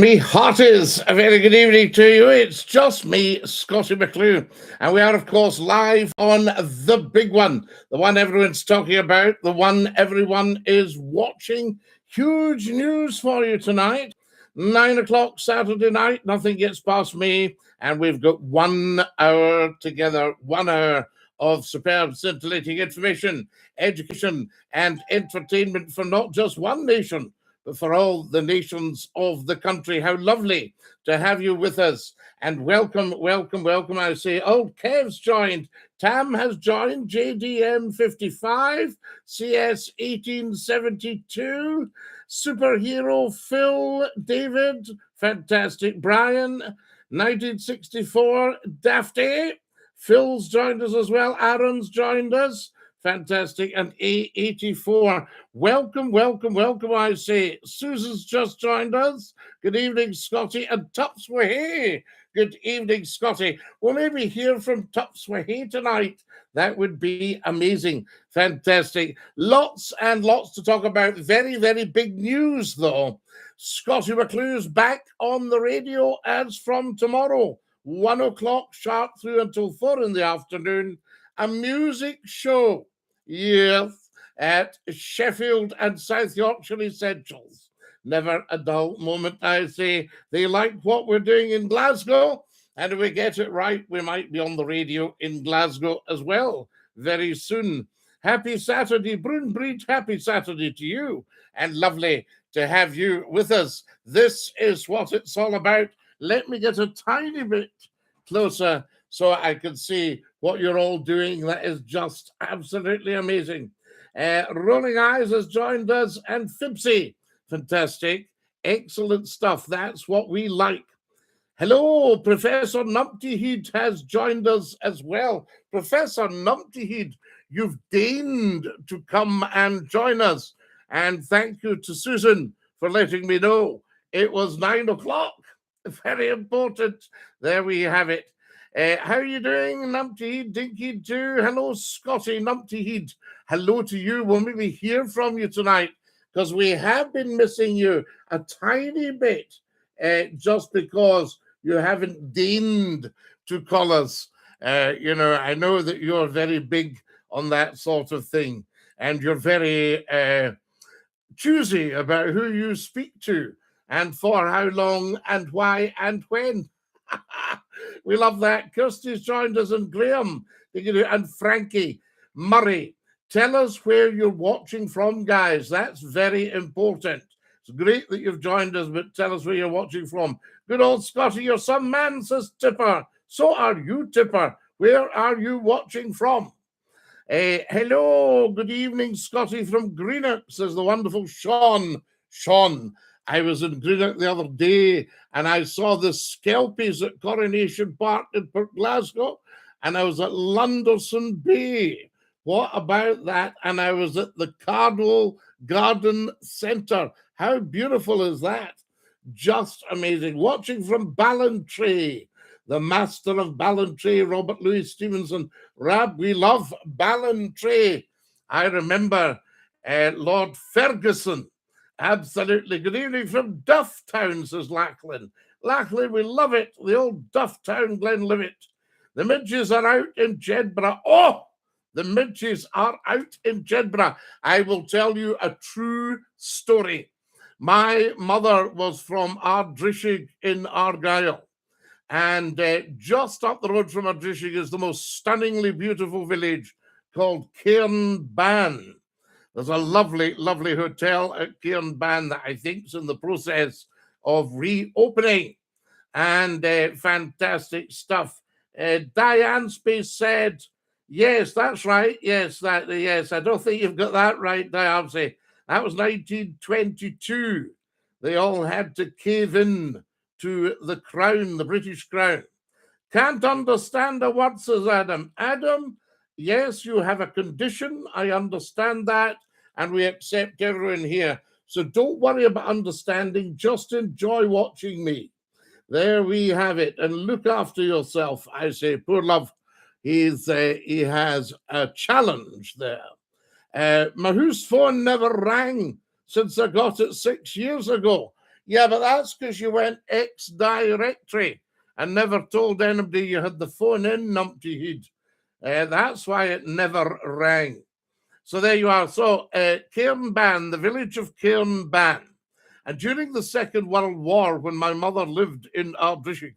Me hearties, a very good evening to you. It's just me, Scottie McCLUE, and we are, of course, live on the big one, the one everyone's talking about, the one everyone is watching. Huge news for you tonight. 9 o'clock Saturday night, nothing gets past me, and we've got 1 hour together, 1 hour of superb, scintillating information, education, and entertainment for not just one nation, but for all the nations of the country. How lovely to have you with us. And welcome, welcome, welcome. I say, old Kev's joined. Tam has joined. JDM 55, CS 1872, superhero Phil, David, fantastic. Brian, 1964, Dafty. Phil's joined us as well. Aaron's joined us. Fantastic. And A84. Welcome, welcome, welcome, I say. Susan's just joined us. Good evening, Scottie. And Tupswahey. Good evening, Scottie. We'll maybe hear from Tupswahey tonight. That would be amazing. Fantastic. Lots and lots to talk about. Very, very big news, though. Scottie McClue's back on the radio as from tomorrow. 1 o'clock sharp through until 4 in the afternoon. A music show, yes, at Sheffield and South Yorkshire Essentials. Never a dull moment, I say. They like what we're doing in Glasgow, and if we get it right, we might be on the radio in Glasgow as well very soon. Happy Saturday, Brune Breed, happy Saturday to you, and lovely to have you with us. This is what it's all about. Let me get a tiny bit closer so I can see what you're all doing. That is just absolutely amazing. Rolling Eyes has joined us, and Fibsy. Fantastic. Excellent stuff. That's what we like. Hello, Professor Numpty Heed has joined us as well. Professor Numpty Heed, you've deigned to come and join us. And thank you to Susan for letting me know it was 9 o'clock. Very important. There we have it. How are you doing, Numpty, Dinky-Doo? Hello, Scottie, Numpty Heed. Hello to you. We'll maybe hear from you tonight because we have been missing you a tiny bit just because you haven't deigned to call us. I know that you're very big on that sort of thing, and you're very choosy about who you speak to and for how long and why and when. We love that. Kirsty's joined us, and Graham, and Frankie, Murray. Tell us where you're watching from, guys. That's very important. It's great that you've joined us, but tell us where you're watching from. Good old Scottie, you're some man, says Tipper. So are you, Tipper. Where are you watching from? Hello, good evening, Scottie from Greenock, says the wonderful Sean. Sean, I was in Greenock the other day and I saw the Skelpies at Coronation Park in Port Glasgow, and I was at Lunderson Bay. What about that? And I was at the Cardwell Garden Centre. How beautiful is that? Just amazing. Watching from Ballantrae, the master of Ballantrae, Robert Louis Stevenson. Rab, we love Ballantrae. I remember Lord Ferguson. Absolutely. Good evening from Dufftown, says Lachlan. Lachlan, we love it. The old Dufftown, Glenlivet. The midges are out in Jedburgh. Oh, the midges are out in Jedburgh. I will tell you a true story. My mother was from Ardrishig in Argyll. And just up the road from Ardrishig is the most stunningly beautiful village called Cairnban. There's a lovely, lovely hotel at Cairnban that I think is in the process of reopening. And fantastic stuff. Diane Space said, yes, that's right. Yes, I don't think you've got that right, Diane. That was 1922. They all had to cave in to the crown, the British crown. Can't understand a word, says Adam. Adam, yes, you have a condition. I understand that, and we accept everyone here. So don't worry about understanding. Just enjoy watching me. There we have it. And look after yourself, I say. Poor love, he has a challenge there. My whose phone never rang since I got it 6 years ago. Yeah, but that's because you went ex-directory and never told anybody you had the phone in numpty head. That's why it never rang. So there you are. So Cairnban, the village of Cairnban. And during the Second World War, when my mother lived in Ardrishick,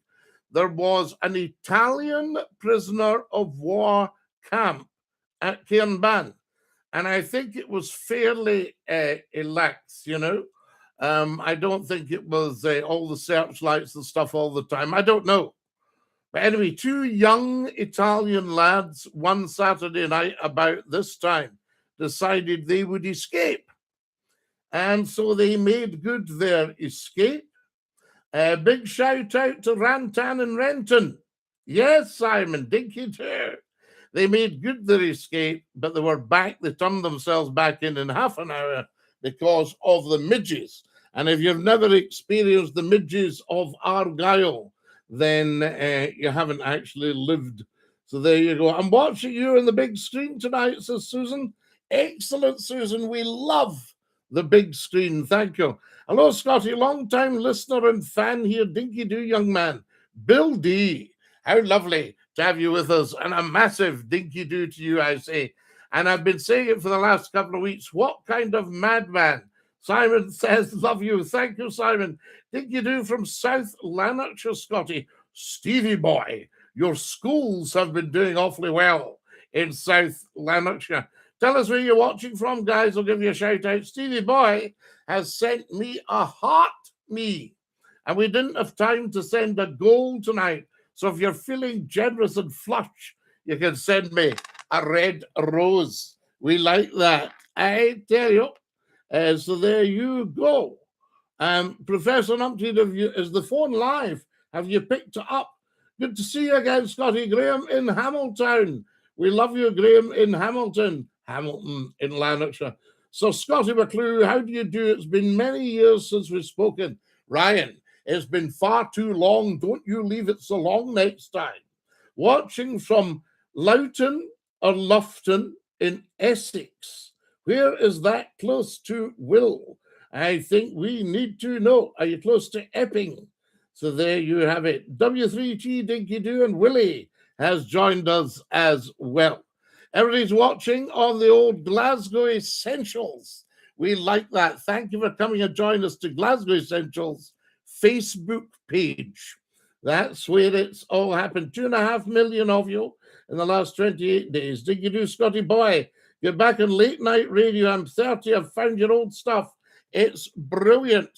there was an Italian prisoner of war camp at Cairnban. And I think it was fairly lax, you know. I don't think it was all the searchlights and stuff all the time. I don't know. But anyway, two young Italian lads one Saturday night about this time decided they would escape. And so they made good their escape. A big shout out to Rantan and Renton. Yes, Simon, Dinky-Doo. They made good their escape, but they were back. They turned themselves back in half an hour because of the midges. And if you've never experienced the midges of Argyll, then you haven't actually lived. So there you go. I'm watching you on the big screen tonight, says Susan. Excellent, Susan. We love the big screen. Thank you. Hello, Scottie. Long-time listener and fan here. Dinky-Doo, young man. Bill D. How lovely to have you with us. And a massive Dinky-Doo to you, I say. And I've been saying it for the last couple of weeks. What kind of madman? Simon says, love you. Thank you, Simon. Dinky-Doo from South Lanarkshire, Scottie. Stevie boy, your schools have been doing awfully well in South Lanarkshire. Tell us where you're watching from, guys. I'll give you a shout out. Stevie boy has sent me a heart me. And we didn't have time to send a goal tonight. So if you're feeling generous and flush, you can send me a red rose. We like that. I tell you. So there you go. Professor Numpty, is the phone live? Have you picked it up? Good to see you again, Scottie. Graham in Hamilton. We love you, Graham in Hamilton in Lanarkshire. So, Scottie McClue, how do you do? It's been many years since we've spoken. Ryan, it's been far too long. Don't you leave it so long next time. Watching from Loughton or Loughton in Essex. Where is that close to Will? I think we need to know. Are you close to Epping? So there you have it. W3T, Dinky-Doo, and Willie has joined us as well. Everybody's watching on the old Glasgow Essentials. We like that. Thank you for coming and joining us to Glasgow Essentials Facebook page. That's where it's all happened. 2.5 million of you in the last 28 days. Dinky-Doo, Scottie boy. You're back on late night radio. I'm 30. I've found your old stuff. It's brilliant.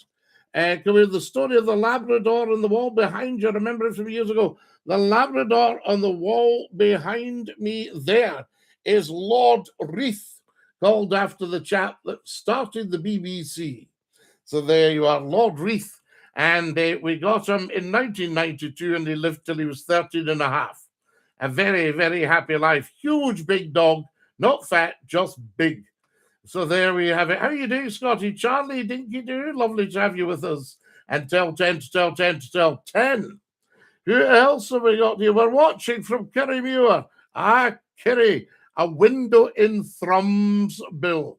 Can we have the story of the Labrador on the wall behind you? Remember it from years ago. The Labrador on the wall behind me there is Lord Reith, called after the chap that started the BBC. So there you are, Lord Reith. And we got him in 1992, and he lived till he was 13 and a half. A very, very happy life. Huge big dog. Not fat, just big. So there we have it. How are you doing, Scottie? Charlie, Dinky-Doo, lovely to have you with us. And tell 10 to tell 10 to tell 10. Who else have we got here? We're watching from Kirriemuir. Kirrie, a window in Thrumsbill.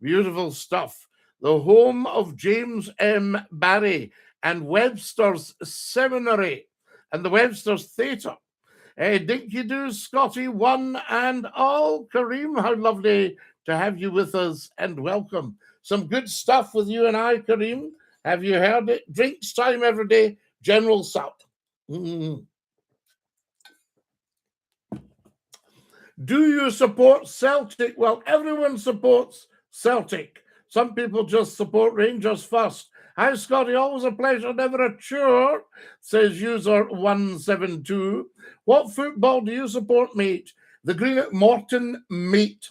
Beautiful stuff. The home of James M. Barrie and Webster's Seminary and the Webster's Theatre. Dinky-Doo, Scottie, one and all. Kareem, how lovely to have you with us, and welcome. Some good stuff with you and I, Kareem. Have you heard it? Drinks time every day, General Sup. Do you support Celtic? Well, everyone supports Celtic. Some people just support Rangers first. Hi, Scottie. Always a pleasure, never a chore, says user 172. What football do you support, mate? The Greenock Morton, mate.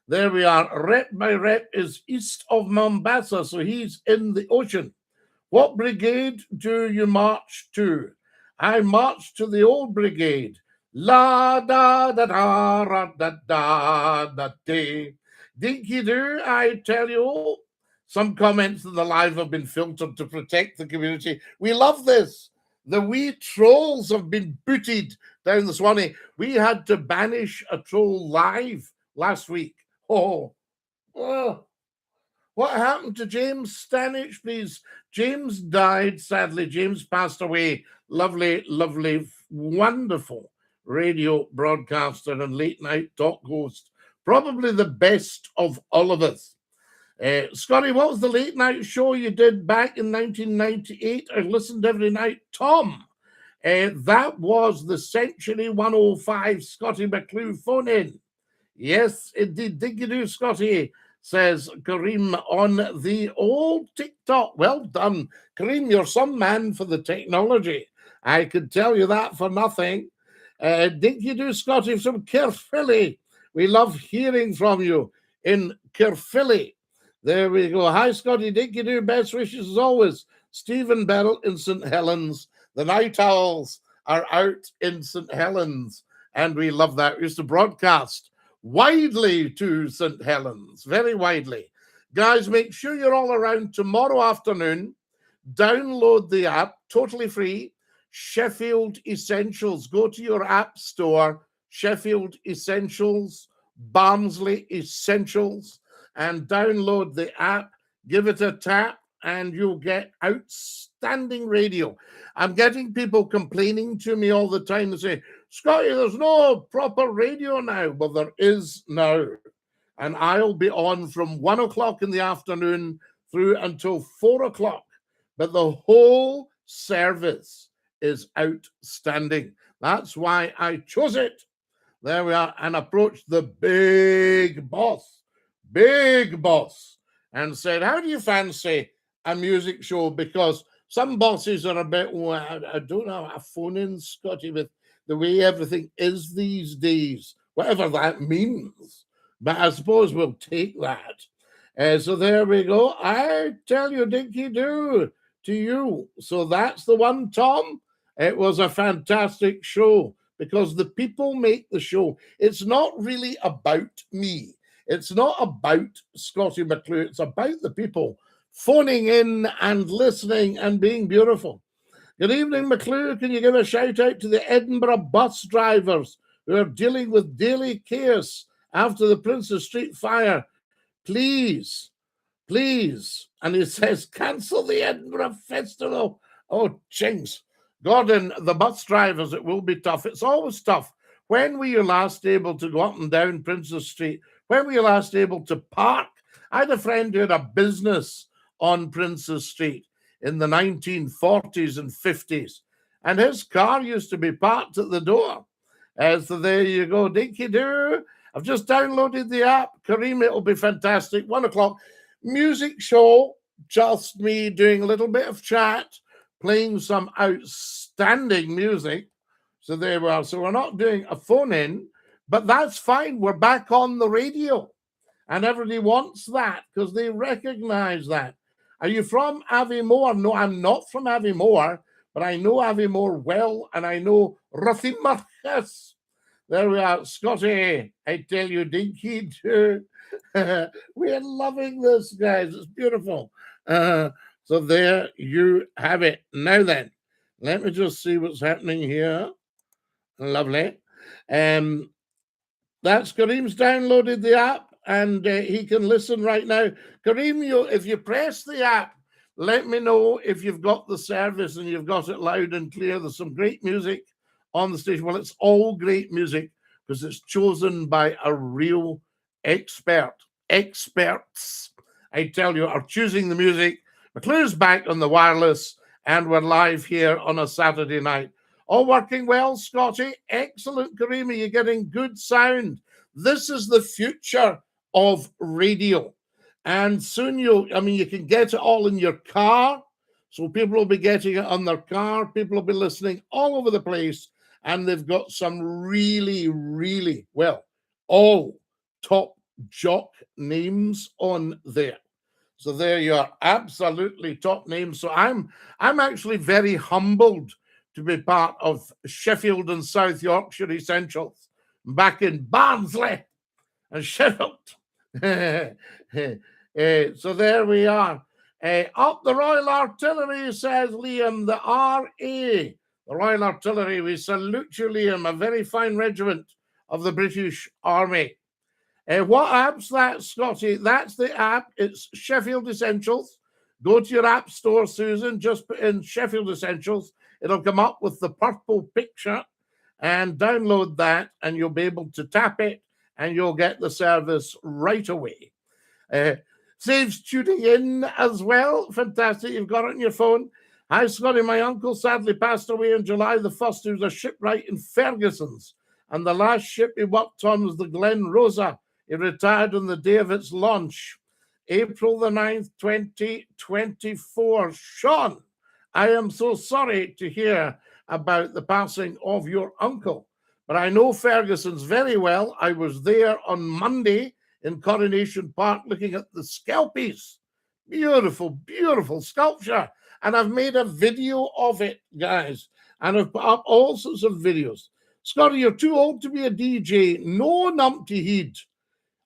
There we are. Rep by Rep is east of Mombasa, so he's in the ocean. What brigade do you march to? I march to the old brigade. La da da da da da da da day. Dinky-Doo, I tell you. Some comments in the live have been filtered to protect the community. We love this. The wee trolls have been booted down the Swanee. We had to banish a troll live last week. Oh. What happened to James Stanich, please? James died, sadly. James passed away. Lovely, lovely, wonderful radio broadcaster and late night talk host. Probably the best of all of us. Scottie, what was the late night show you did back in 1998? I listened every night. Tom, that was the Century 105 Scottie McClue phone in. Yes, indeed. Dinky-Doo, Scottie, says Kareem on the old TikTok. Well done. Kareem, you're some man for the technology. I could tell you that for nothing. Dinky-Doo, Scottie from Caerphilly. We love hearing from you in Caerphilly. There we go. Hi, Scottie. Dinky-Doo. Best wishes as always. Stephen Beryl in St. Helens. The Night Owls are out in St. Helens, and we love that. We used to broadcast widely to St. Helens, very widely. Guys, make sure you're all around tomorrow afternoon. Download the app, totally free. Sheffield Essentials. Go to your app store, Sheffield Essentials, Barnsley Essentials, and download the app. Give it a tap, and you'll get outstanding radio. I'm getting people complaining to me all the time and say, Scottie, there's no proper radio now. Well, there is now. And I'll be on from 1 o'clock in the afternoon through until 4 o'clock. But the whole service is outstanding. That's why I chose it. There we are. And approached the big boss, and said, how do you fancy a music show? Because some bosses are a bit, well, I don't know, a phone-in, Scottie, with the way everything is these days, whatever that means. But I suppose we'll take that. So there we go. I tell you, Dinky-Doo, to you. So that's the one, Tom. It was a fantastic show because the people make the show. It's not really about me. It's not about Scottie McClue. It's about the people phoning in and listening and being beautiful. Good evening, McClue. Can you give a shout out to the Edinburgh bus drivers who are dealing with daily chaos after the Princess Street fire? Please, please. And he says, cancel the Edinburgh Festival. Oh, jinx. Gordon, the bus drivers, it will be tough. It's always tough. When were you last able to go up and down Princess Street? When were you last able to park? I had a friend who had a business on Princess Street in the 1940s and 50s, and his car used to be parked at the door. So there you go, Dinky-Doo. I've just downloaded the app. Kareem, it'll be fantastic. 1 o'clock. Music show, just me doing a little bit of chat, playing some outstanding music. So there we are. So we're not doing a phone-in, but that's fine. We're back on the radio. And everybody wants that because they recognize that. Are you from Aviemore? No, I'm not from Aviemore, but I know Aviemore well, and I know Rothimarchus. There we are. Scottie, I tell you, Dinky-Doo. We're loving this, guys. It's beautiful. So there you have it. Now then, let me just see what's happening here. Lovely. That's Kareem's downloaded the app, and he can listen right now. Kareem, if you press the app, let me know if you've got the service and you've got it loud and clear. There's some great music on the station. Well, it's all great music because it's chosen by a real expert. Experts, I tell you, are choosing the music. McClue's back on the wireless, and we're live here on a Saturday night. All working well, Scottie? Excellent, Kareem. You're getting good sound. This is the future of radio. And soon you can get it all in your car. So people will be getting it on their car. People will be listening all over the place. And they've got some really, really, well, all top jock names on there. So there you are, absolutely top names. So I'm actually very humbled to be part of Sheffield and South Yorkshire Essentials back in Barnsley and Sheffield. So there we are. Up the Royal Artillery, says Liam, the RA. The Royal Artillery, we salute you, Liam, a very fine regiment of the British Army. What app's that, Scotty? That's the app. It's Sheffield Essentials. Go to your app store, Susan. Just put in Sheffield Essentials. It'll come up with the purple picture and download that, and you'll be able to tap it and you'll get the service right away. Saves tuning in as well. Fantastic. You've got it on your phone. Hi, Scotty. My uncle sadly passed away on July the 1st. He was a shipwright in Ferguson's, and the last ship he worked on was the Glen Rosa. He retired on the day of its launch, April the 9th, 2024. Sean, I am so sorry to hear about the passing of your uncle, but I know Ferguson's very well. I was there on Monday in Coronation Park looking at the Skelpies. Beautiful, beautiful sculpture. And I've made a video of it, guys, and I've put up all sorts of videos. Scotty, you're too old to be a DJ. No numpty heed.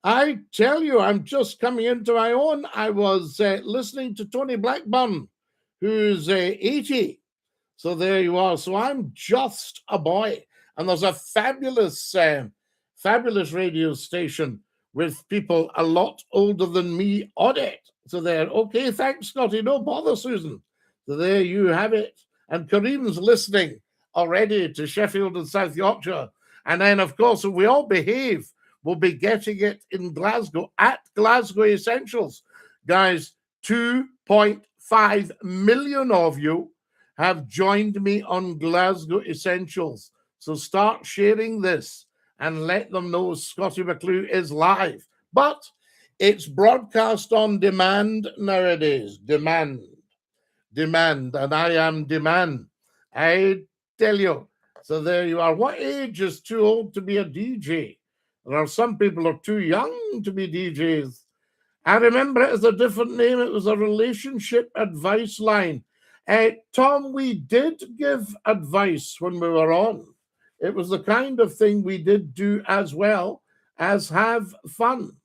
I tell you, I'm just coming into my own. I was listening to Tony Blackburn, who's 80. So there you are. So I'm just a boy. And there's a fabulous, fabulous radio station with people a lot older than me on it. So there, okay, thanks, Scotty. No bother, Susan. So there you have it. And Kareem's listening already to Sheffield and South Yorkshire. And then, of course, if we all behave, we'll be getting it in Glasgow at Glasgow Essentials. Guys, 2.5 million of you have joined me on Glasgow Essentials. So start sharing this and let them know Scottie McClue is live. But it's broadcast on demand nowadays. Demand. And I am demand. I tell you. So there you are. What age is too old to be a DJ? There are some people who are too young to be DJs. I remember it as a different name. It was a relationship advice line. Tom, we did give advice when we were on. It was the kind of thing we did do as well as have fun.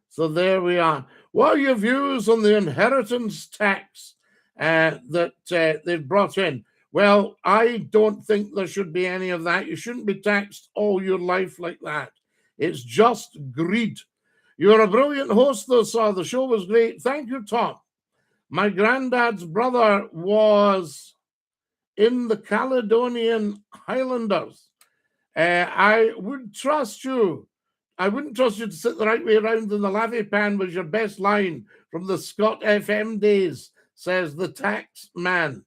So there we are. What are your views on the inheritance tax that they've brought in? Well, I don't think there should be any of that. You shouldn't be taxed all your life like that. It's just greed. You're a brilliant host, though, sir. The show was great. Thank you, Tom. My granddad's brother was in the Caledonian Highlanders. I would trust you. I wouldn't trust you to sit the right way around in the lavvy pan was your best line from the Scott FM days, says the tax man.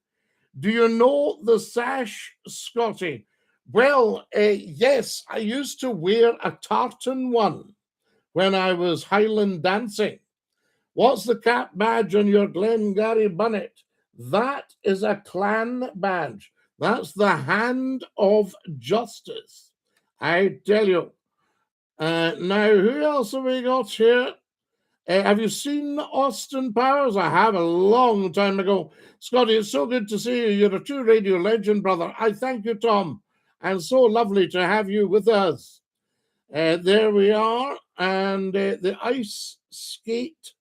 Do you know the sash, Scotty? Well, yes, I used to wear a tartan one when I was Highland dancing. What's the cap badge on your Glengarry bonnet? That is a clan badge. That's the hand of justice. I tell you. Now, who else have we got here? Have you seen Austin Powers? I have, a long time ago. Scotty, it's so good to see you. You're a true radio legend, brother. I thank you, Tom. And so lovely to have you with us. There we are. And the ice skate.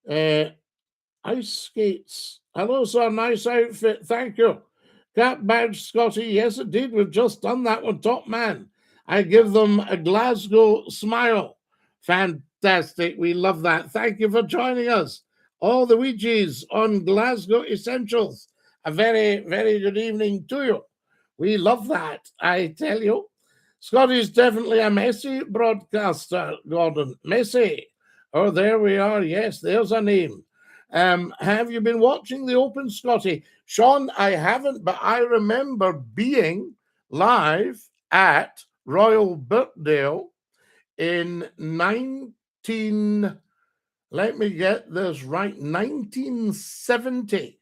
Ice skates. Hello, sir. Nice outfit. Thank you. Cap badge, Scotty. Yes, indeed. We've just done that one. Top man. I give them a Glasgow smile. Fantastic. We love that. Thank you for joining us. All the Ouija's on Glasgow Essentials. A very, very good evening to you. We love that, I tell you. Scotty's definitely a messy broadcaster, Gordon. Messy. Oh, there we are. Yes, there's a name. Have you been watching the Open, Scotty? Sean, I haven't, but I remember being live at Royal Birkdale in 1970.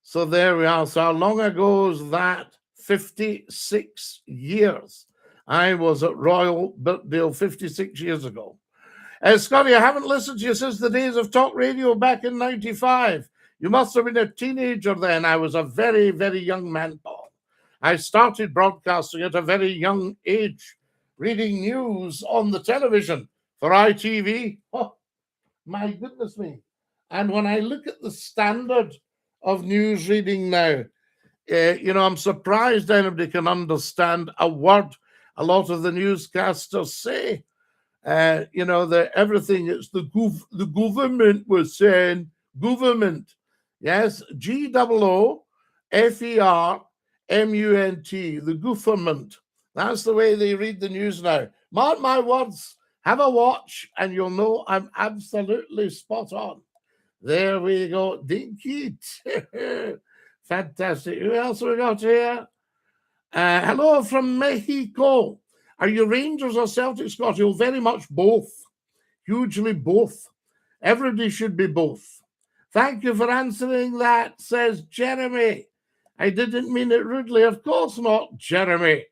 So there we are. So how long ago is that? 56 years. I was at Royal Birkdale 56 years ago. Scotty, I haven't listened to you since the days of talk radio back in 95. You must have been a teenager then. I was a very, very young man, Paul. I started broadcasting at a very young age, reading news on the television for ITV. Oh, my goodness me. And when I look at the standard of news reading now, I'm surprised anybody can understand a word a lot of the newscasters say. You know, everything. It's the government was saying government. Yes, GOOFERMUNT, the government. That's the way they read the news now. Mark my words. Have a watch, and you'll know I'm absolutely spot on. There we go, Dinky. Fantastic. Who else we got here? Hello from Mexico. Are you Rangers or Celtic, Scotty? Oh, very much both. Hugely both. Everybody should be both. Thank you for answering that, says Jeremy. I didn't mean it rudely. Of course not, Jeremy.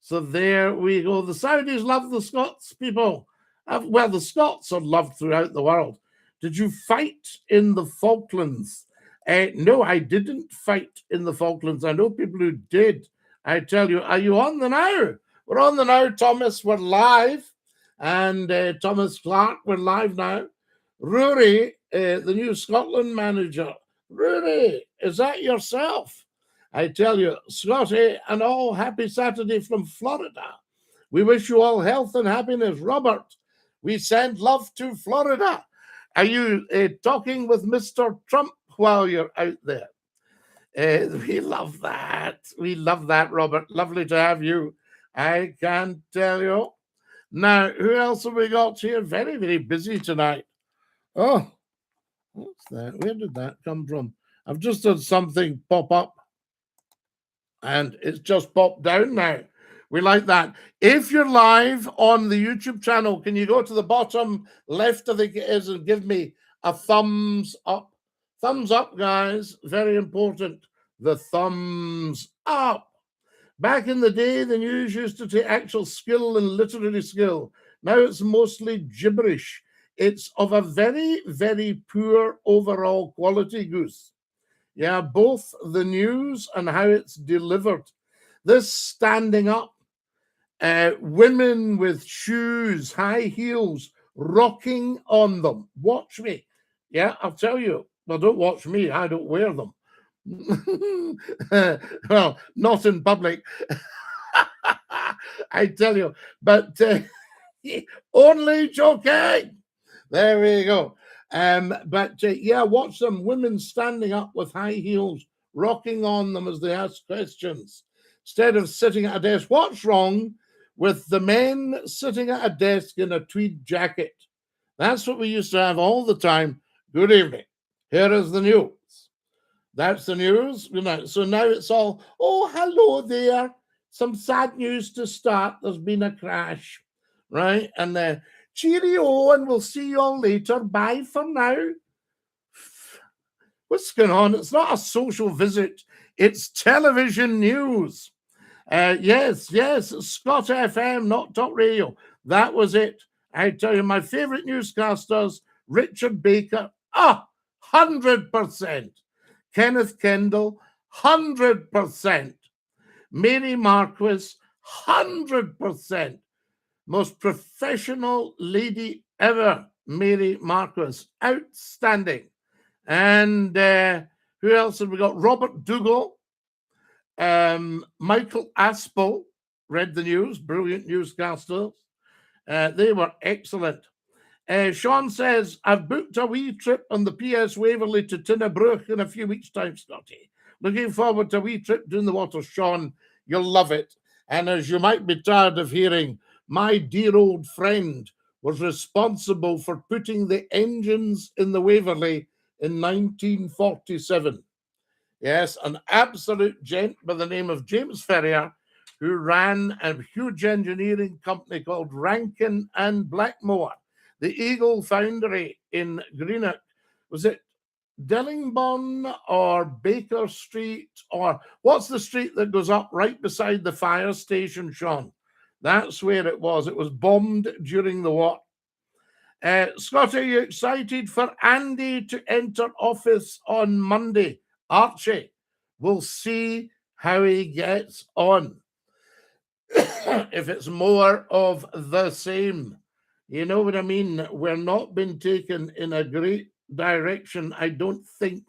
So there we go. The Saudis love the Scots, people. Well, the Scots are loved throughout the world. Did you fight in the Falklands? No, I didn't fight in the Falklands. I know people who did. I tell you, are you on the now? We're on the now, Thomas. We're live. And Thomas Clark, we're live now. Rory, the new Scotland manager. Rory, is that yourself? I tell you, Scotty and all, happy Saturday from Florida. We wish you all health and happiness. Robert, we send love to Florida. Are you talking with Mr. Trump while you're out there? We love that. We love that, Robert. Lovely to have you. I can tell you. Now, who else have we got here? Very, very busy tonight. Oh, what's that? Where did that come from? I've just had something pop up, and it's just popped down now. We like that. If you're live on the YouTube channel, can you go to the bottom left, I think it is, and give me a thumbs up? Thumbs up, guys. Very important. The thumbs up. Back in the day, the news used to take actual skill and literary skill. Now it's mostly gibberish. It's of a very, very poor overall quality, Goose. Yeah, both the news and how it's delivered. This standing up, women with shoes, high heels, rocking on them. Watch me. Yeah, I'll tell you. Well, don't watch me. I don't wear them. Well, not in public. I tell you. But only joking. There we go. But yeah, watch them. Women standing up with high heels, rocking on them as they ask questions, instead of sitting at a desk. What's wrong with the men sitting at a desk in a tweed jacket? That's what we used to have all the time. Good evening. Here is the news. That's the news. You know, so now it's all, oh, hello there. Some sad news to start. There's been a crash, right? And cheerio, and we'll see you all later. Bye for now. What's going on? It's not a social visit. It's television news. Yes, Scott FM, not Talk Radio. That was it. I tell you, my favorite newscasters, Richard Baker, 100%. Kenneth Kendall, 100%. Mary Marquis, 100%. Most professional lady ever, Mary Marquis. Outstanding. And who else have we got? Robert Dougal, Michael Aspel, read the news, brilliant newscasters. They were excellent. Sean says, I've booked a wee trip on the PS Waverley to Tinnabrook in a few weeks' time, Scotty. Looking forward to a wee trip down the water, Sean. You'll love it. And as you might be tired of hearing, my dear old friend was responsible for putting the engines in the Waverley in 1947. Yes, an absolute gent by the name of James Ferrier, who ran a huge engineering company called Rankin and Blackmore. The Eagle Foundry in Greenock. Was it Dillingbourne or Baker Street? Or what's the street that goes up right beside the fire station, Sean? That's where it was. It was bombed during the war. Scott, are you excited for Andy to enter office on Monday? Archie, we'll see how he gets on. If it's more of the same. You know what I mean? We're not been taken in a great direction, I don't think.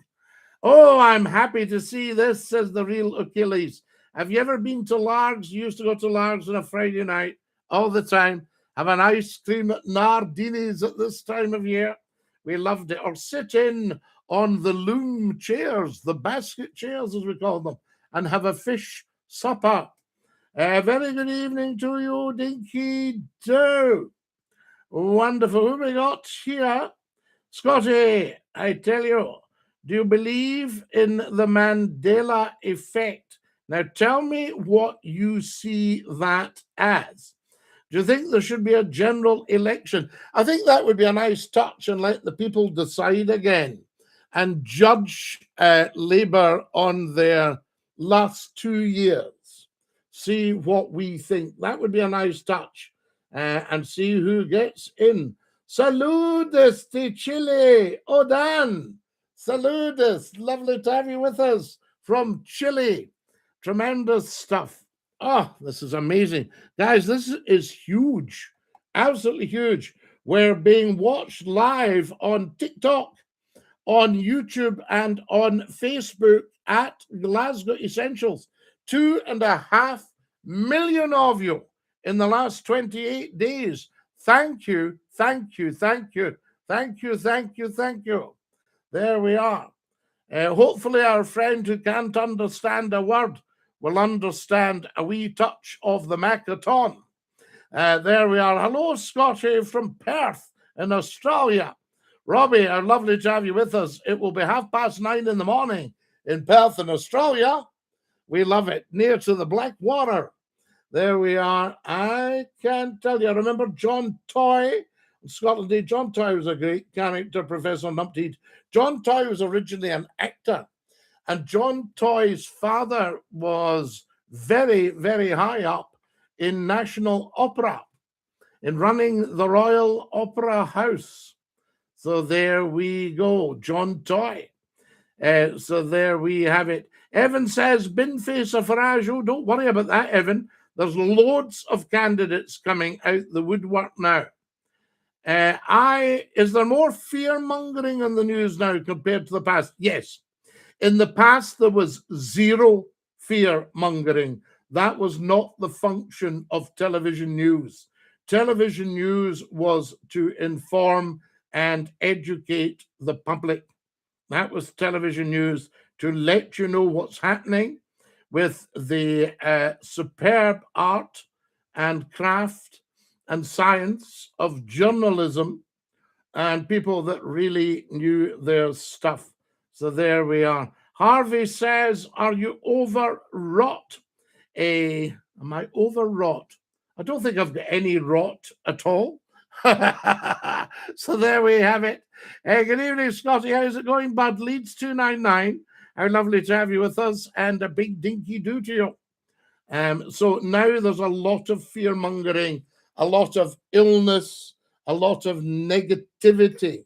Oh, I'm happy to see this, says the real Achilles. Have you ever been to Largs? You used to go to Largs on a Friday night all the time. have an ice cream at Nardini's at this time of year. We loved it. Or sit in on the loom chairs, the basket chairs as we call them, and have a fish supper. Very good evening to you, Dinky-Doo. Wonderful. Who we got here? Scottie, I tell you, do you believe in the Mandela effect? Now tell me what you see that as. Do you think there should be a general election? I think that would be a nice touch and let the people decide again and judge Labour on their last 2 years. See what we think. That would be a nice touch and see who gets in. Saludos de Chile. Odan. Saludos. Lovely to have you with us from Chile. Tremendous stuff. Oh, this is amazing. Guys, this is huge. Absolutely huge. We're being watched live on TikTok, on YouTube, and on Facebook at Glasgow Essentials. 2.5 million of you in the last 28 days. Thank you, thank you, thank you, thank you, thank you, thank you. There we are. Hopefully our friend who can't understand a word will understand a wee touch of the Macathon. There we are. Hello, Scottie from Perth in Australia. Robbie, lovely to have you with us. It will be 9:30 in the morning in Perth in Australia. We love it. Near to the Black Water. There we are. I can tell you. I remember John Toy in Scotland. John Toy was a great character, Professor Numpty. John Toy was originally an actor. And John Toy's father was very, very high up in National Opera, in running the Royal Opera House. So there we go, John Toy. So there we have it. Evan says, bin face of Farage. Oh, don't worry about that, Evan. There's loads of candidates coming out the woodwork now. Is there more fear-mongering in the news now compared to the past? Yes. In the past, there was zero fear-mongering. That was not the function of television news. Television news was to inform and educate the public. That was television news, to let you know what's happening with the superb art and craft and science of journalism and people that really knew their stuff. So there we are. Harvey says, are you overwrought? Am I overwrought? I don't think I've got any rot at all. So there we have it. Good evening, Scottie. How's it going, bud? Leeds 299. How lovely to have you with us, and a big dinky-doo to you. So now there's a lot of fear-mongering, a lot of illness, a lot of negativity,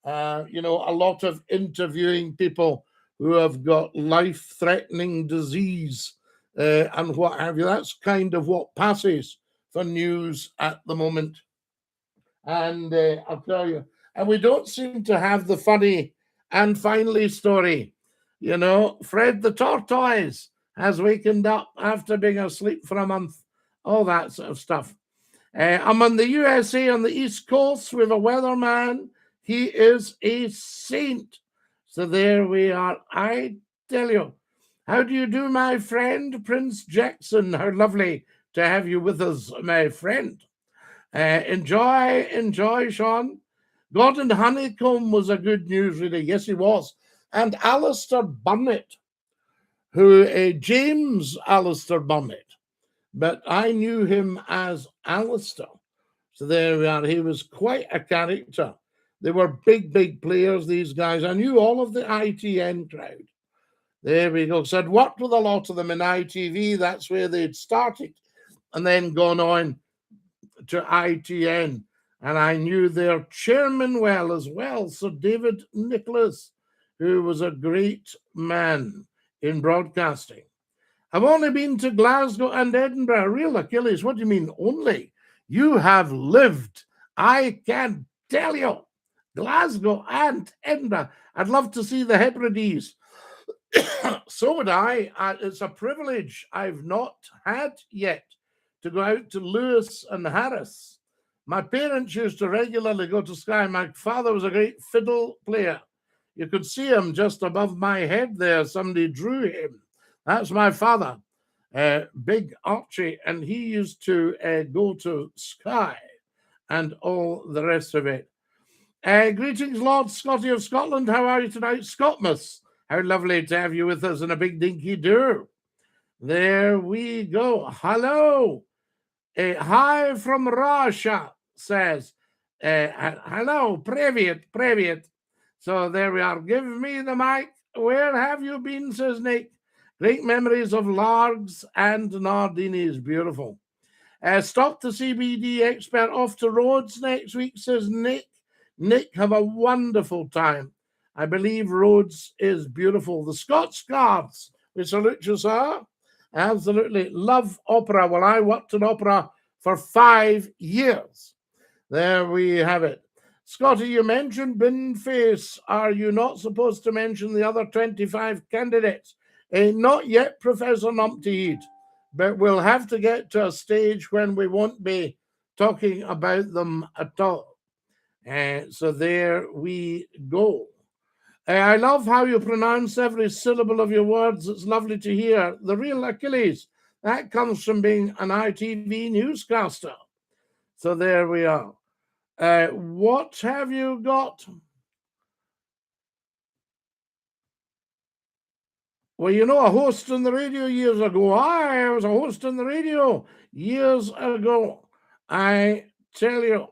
a lot of interviewing people who have got life-threatening disease and what have you. That's kind of what passes for news at the moment. And I'll tell you, and we don't seem to have the funny and finally story. Fred the tortoise has wakened up after being asleep for a month. All that sort of stuff. I'm on the USA on the East Coast with a weatherman. He is a saint. So there we are. I tell you, how do you do, my friend, Prince Jackson? How lovely to have you with us, my friend. Enjoy, Sean. Gordon Honeycomb was a good news reader. Yes, he was. And Alistair Burnett, James Alistair Burnett, but I knew him as Alistair. So there we are. He was quite a character. They were big, big players, these guys. I knew all of the ITN crowd. There we go. So I'd worked with a lot of them in ITV. That's where they'd started and then gone on to ITN. And I knew their chairman well as well, Sir David Nicholas, who was a great man in broadcasting. I've only been to Glasgow and Edinburgh. Real Achilles, what do you mean only? You have lived. I can tell you. Glasgow and Edinburgh. I'd love to see the Hebrides. So would I. It's a privilege I've not had yet to go out to Lewis and Harris. My parents used to regularly go to Skye. My father was a great fiddle player. You could see him just above my head there. Somebody drew him. That's my father, Big Archie, and he used to go to Skye and all the rest of it. Greetings, Lord Scottie of Scotland. How are you tonight, Scottmas? How lovely to have you with us in a big dinky-doo. There we go. Hello. Hi from Russia, says. Hello, привет. So there we are. Give me the mic. Where have you been, says Nick. Great memories of Largs and Nardinis. Beautiful. Stop the CBD expert off to Rhodes next week, says Nick. Nick, have a wonderful time. I believe Rhodes is beautiful. The Scots Guards, we salute you, sir. Absolutely. Love opera. Well, I worked in opera for 5 years. There we have it. Scottie, you mentioned Binface. Are you not supposed to mention the other 25 candidates? Not yet, Professor Numpty, but we'll have to get to a stage when we won't be talking about them at all. So there we go. I love how you pronounce every syllable of your words. It's lovely to hear. The real Achilles, that comes from being an ITV newscaster. So there we are. What have you got? Well, you know, a host on the radio years ago. I was a host on the radio years ago. I tell you.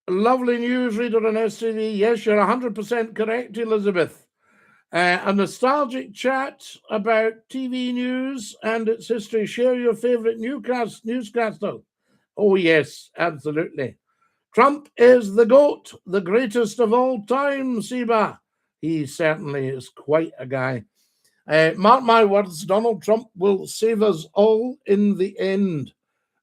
Lovely newsreader on STV. Yes, you're 100% correct, Elizabeth. A nostalgic chat about TV news and its history. Share your favorite newscaster. Oh, yes, absolutely. Trump is the GOAT, the greatest of all time, Seba. He certainly is quite a guy. Mark my words, Donald Trump will save us all in the end.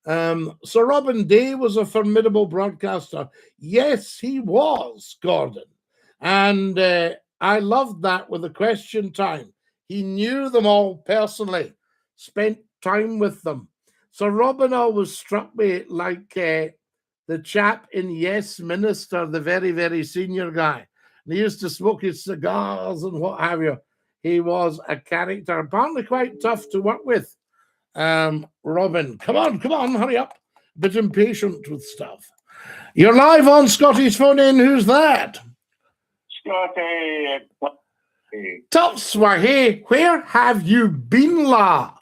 Sir Robin Day was a formidable broadcaster. Yes, he was, Gordon. And I loved that with the question time. He knew them all personally, spent time with them. Sir Robin always struck me like the chap in Yes Minister, the very, very senior guy. And he used to smoke his cigars and what have you. He was a character, apparently quite tough to work with. Robin, come on, hurry up. A bit impatient with stuff. You're live on Scottie's phone in. Who's that? Scottie. Topswahi, where have you been, la?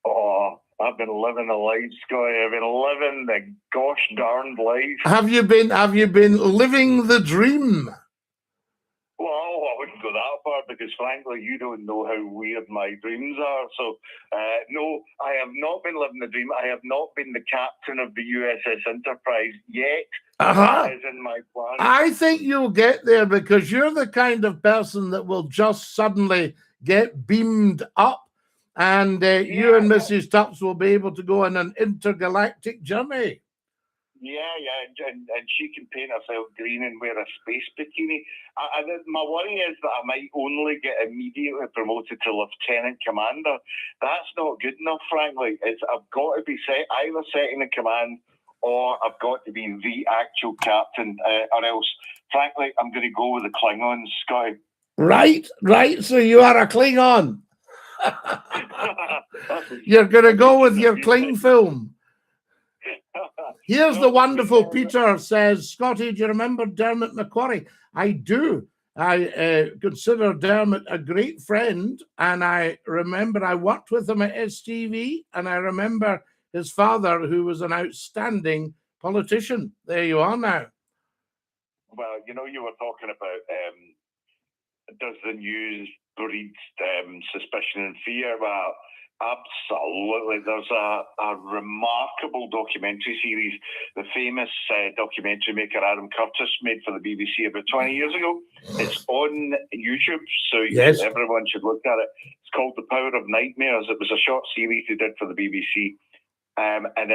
Oh, I've been living the life, Scottie. I've been living the gosh darned life. Have you been living the dream? Well, I wouldn't go that far because, frankly, you don't know how weird my dreams are. So, no, I have not been living the dream. I have not been the captain of the USS Enterprise yet. That is in my plan. I think you'll get there because you're the kind of person that will just suddenly get beamed up, and you and Mrs. Tups will be able to go on an intergalactic journey. Yeah, and she can paint herself green and wear a space bikini. My worry is that I might only get immediately promoted to lieutenant commander. That's not good enough, frankly. I've got to be either second in command or I've got to be the actual captain, or else, frankly, I'm going to go with the Klingons, Scottie. Right. So you are a Klingon. You're going to go with your Kling film. Here's the wonderful Peter says, Scottie, do you remember Dermot Macquarie? I do. I consider Dermot a great friend, and I remember I worked with him at STV, and I remember his father, who was an outstanding politician. There you are now. Well, you know, you were talking about does the news breed suspicion and fear? Well, absolutely. There's a remarkable documentary series the famous documentary maker Adam Curtis made for the BBC about 20 years ago. It's on YouTube, so everyone should look at it. It's called The Power of Nightmares. It was a short series he did for the BBC. and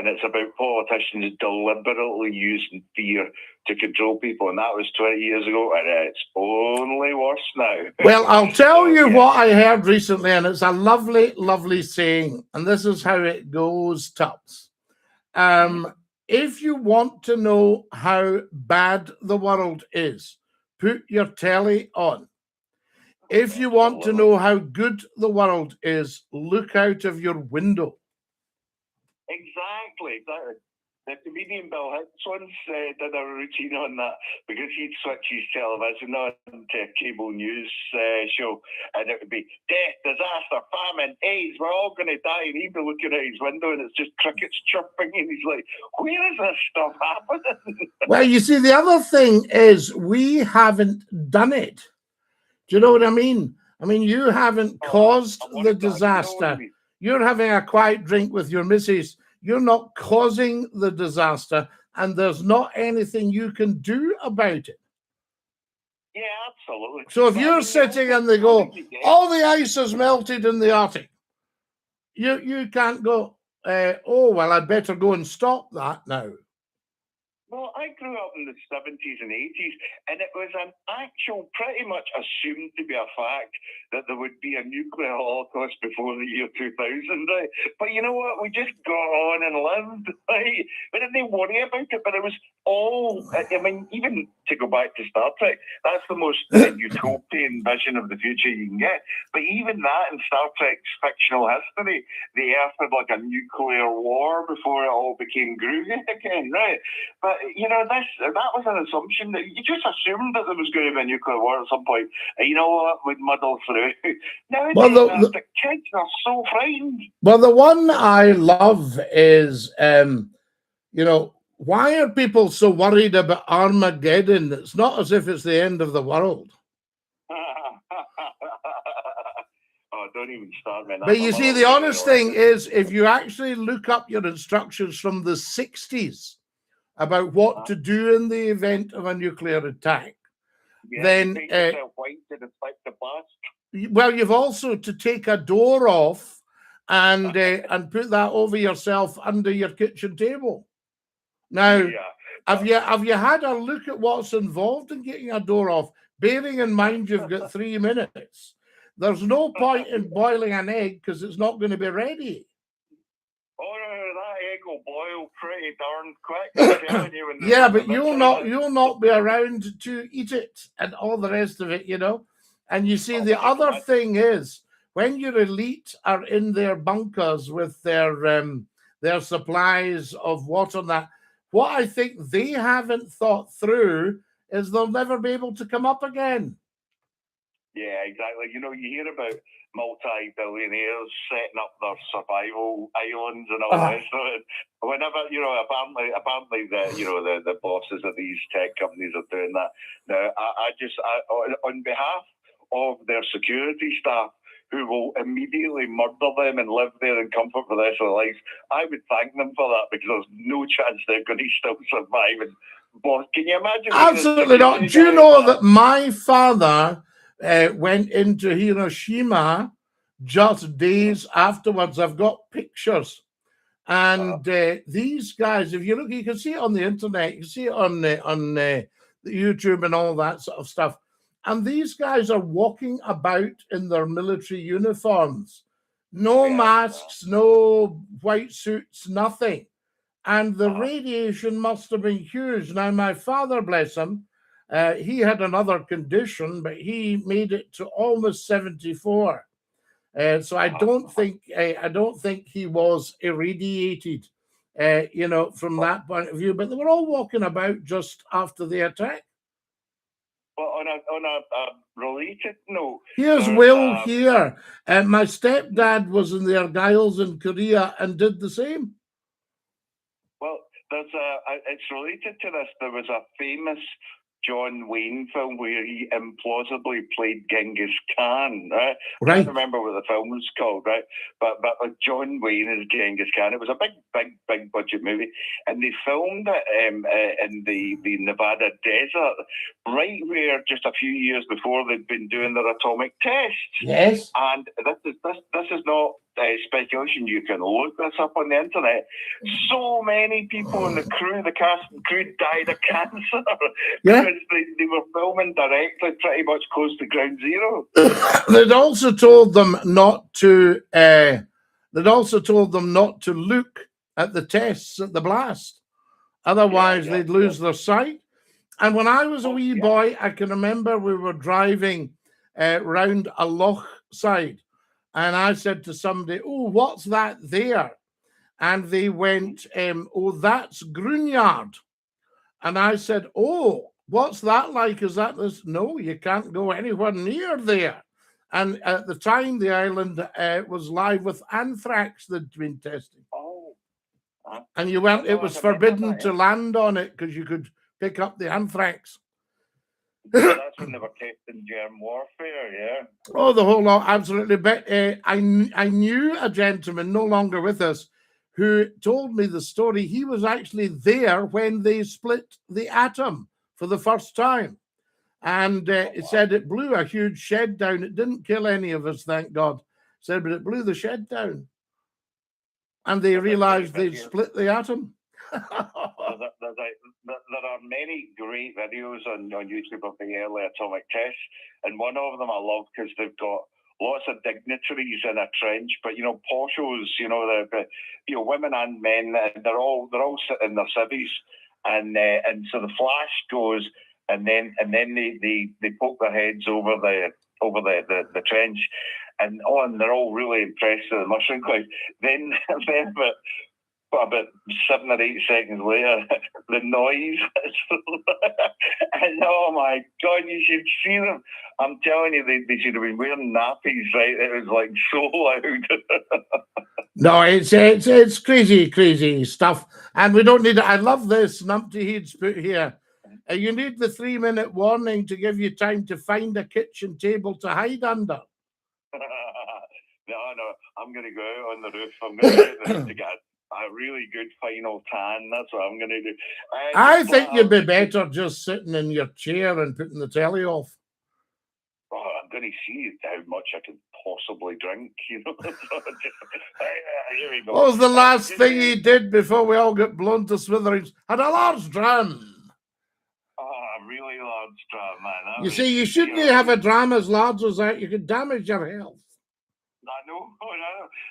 it's about politicians deliberately using fear to control people, and that was 20 years ago, and it's only worse now. Well, I'll tell you what I heard recently, and it's a lovely, lovely saying, and this is how it goes, Tubbs. If you want to know how bad the world is, put your telly on. If you want to know how good the world is, look out of your window. Exactly. The comedian Bill Hicks once did a routine on that because he'd switch his television on to a cable news show, and it would be death, disaster, famine, AIDS, we're all going to die, and he'd be looking out his window and it's just crickets chirping, and he's like, where is this stuff happening? Well, you see, the other thing is we haven't done it. Do you know what I mean? I mean, you haven't caused the disaster. You're having a quiet drink with your missus. You're not causing the disaster, and there's not anything you can do about it. Yeah, absolutely. So if you're sitting and they go, all the ice has melted in the Arctic, you can't go, oh, well, I'd better go and stop that now. Well, I grew up in the 70s and 80s, and it was an actual, pretty much assumed to be a fact that there would be a nuclear holocaust before the year 2000, right? But you know what? We just got on and lived, right? We didn't worry about it, but it was all, I mean, even to go back to Star Trek, that's the most utopian vision of the future you can get. But even that in Star Trek's fictional history, the Earth had like a nuclear war before it all became groovy again, right? But you know, that was an assumption that you just assumed that there was going to be a nuclear war at some point. And you know what? We'd muddle through. Nowadays, the kids are so frightened. Well, the one I love is, you know, why are people so worried about Armageddon? It's not as if it's the end of the world. Oh, don't even start, man. But you see, the honest thing is, if you actually look up your instructions from the 60s, about what to do in the event of a nuclear attack, then well, you've also to take a door off and put that over yourself under your kitchen table. Now, have you had a look at what's involved in getting a door off? Bearing in mind you've got 3 minutes. There's no point in boiling an egg because it's not going to be ready. Oh, that egg will boil pretty darn quick. I'm telling you, yeah, but you'll not be around to eat it and all the rest of it, you know. And you see, the other thing is, when your elite are in their bunkers with their supplies of water and that, what I think they haven't thought through is they'll never be able to come up again. Yeah, exactly. You know, you hear about multi-billionaires setting up their survival islands and all this. So whenever, you know, apparently the bosses of these tech companies are doing that. Now, I on behalf of their security staff, who will immediately murder them and live there in comfort for the rest of their lives, I would thank them for that, because there's no chance they're going to still survive. And, boss, can you imagine? Absolutely not. Do you know that my father went into Hiroshima just days afterwards? I've got pictures. And these guys, if you look, you can see it on the internet, you can see it on the YouTube and all that sort of stuff. And these guys are walking about in their military uniforms. No masks, no white suits, nothing. And the radiation must have been huge. Now, my father, bless him, he had another condition, but he made it to almost 74. So I don't think he was irradiated, you know, from that point of view. But they were all walking about just after the attack. Well, on a related note, here's Will here. My stepdad was in the Argyles in Korea and did the same. Well, it's related to this. There was a famous John Wayne film where he implausibly played Genghis Khan, right? I can't remember what the film was called, right? But John Wayne is Genghis Khan. It was a big budget movie, and they filmed it in the Nevada desert, right where just a few years before they'd been doing their atomic tests. Yes. And this is not speculation. You can look this up on the internet. So many people in the cast and crew died of cancer because they were filming directly pretty much close to ground zero. They'd also told them not to. They'd also told them not to look at the tests at the blast, otherwise they'd lose their sight. And when I was a wee boy, I can remember we were driving round a loch side, and I said to somebody, "Oh, what's that there?" And they went, "Oh, that's Groonyard." And I said, "Oh, what's that like? Is that this?" "No, you can't go anywhere near there." And at the time, the island was live with anthrax that'd been tested. Oh. And you went, it was forbidden to land on it because you could pick up the anthrax. That's when they were testing germ warfare, yeah. Oh, the whole lot, absolutely. But I knew a gentleman, no longer with us, who told me the story. He was actually there when they split the atom for the first time. And it said it blew a huge shed down. It didn't kill any of us, thank God. Said, but it blew the shed down. And they realized they'd split the atom. There are many great videos on YouTube of the early atomic tests, and one of them I love because they've got lots of dignitaries in a trench, but poshos, the women and men, they're all sitting in their civvies, and so the flash goes, and then they poke their heads over the trench, and they're all really impressed with the mushroom cloud. Then about 7 or 8 seconds later, the noise, and oh my God, you should see them. I'm telling you, they should have been wearing nappies, right? It was like so loud. No, it's crazy stuff, and we don't need it. I love this. Numpty Heed's put here. You need the 3-minute warning to give you time to find a kitchen table to hide under. No, I'm going to go out on the roof. I'm going to get a really good final tan. That's what I'm going to do. I think you'd be better just sitting in your chair and putting the telly off. Oh, I'm going to see how much I can possibly drink. Here we go. What was the last thing he did before we all got blown to smithereens? Had a large dram. A really large dram, man. You see, you shouldn't have a dram as large as that. You could damage your health. I know.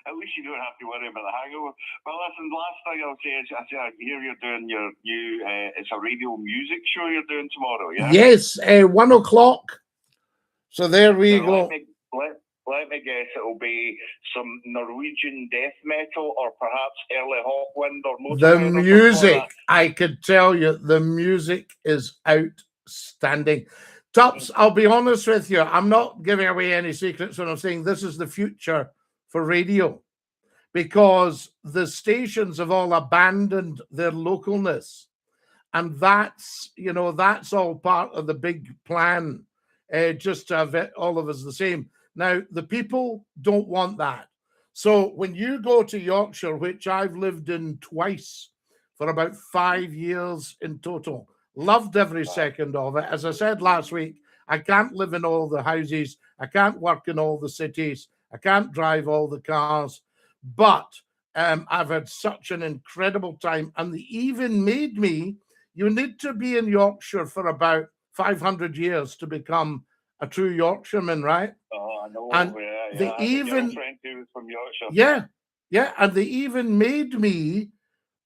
At least you don't have to worry about the hangover. Well, listen, last thing I'll say is I hear you're doing your new, it's a radio music show you're doing tomorrow, yeah? Yes, 1 o'clock. So there we go. Let me guess, it'll be some Norwegian death metal or perhaps early Hawkwind or Motorhead. The music, I could tell you, the music is outstanding. Tops, I'll be honest with you, I'm not giving away any secrets when I'm saying this is the future for radio, because the stations have all abandoned their localness. And that's all part of the big plan, just to have all of us the same. Now, the people don't want that. So when you go to Yorkshire, which I've lived in twice for about 5 years in total, loved every second of it. As I said last week, I can't live in all the houses. I can't work in all the cities. I can't drive all the cars. But I've had such an incredible time. And they even made me, you need to be in Yorkshire for about 500 years to become a true Yorkshireman, right? Oh, I know. And they even, from Yorkshire. Yeah. And they even made me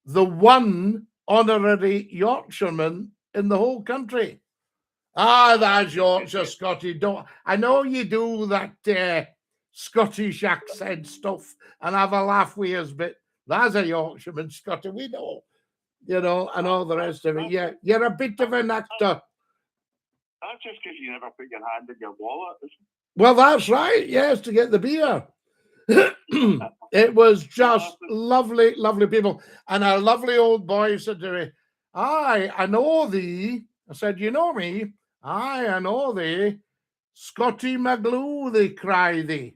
the one honorary Yorkshireman in the whole country. That's Yorkshire, Scotty. I know you do that Scottish accent stuff and have a laugh with us, but that's a Yorkshireman, Scotty. We know, and all the rest of it. Yeah, you're a bit of an actor. That's just because you never put your hand in your wallet. Well, that's right. Yes, to get the beer. It was just lovely, lovely people. And a lovely old boy said to me, I know thee. I said, you know me? I know thee. Scottie McClue, they cry thee.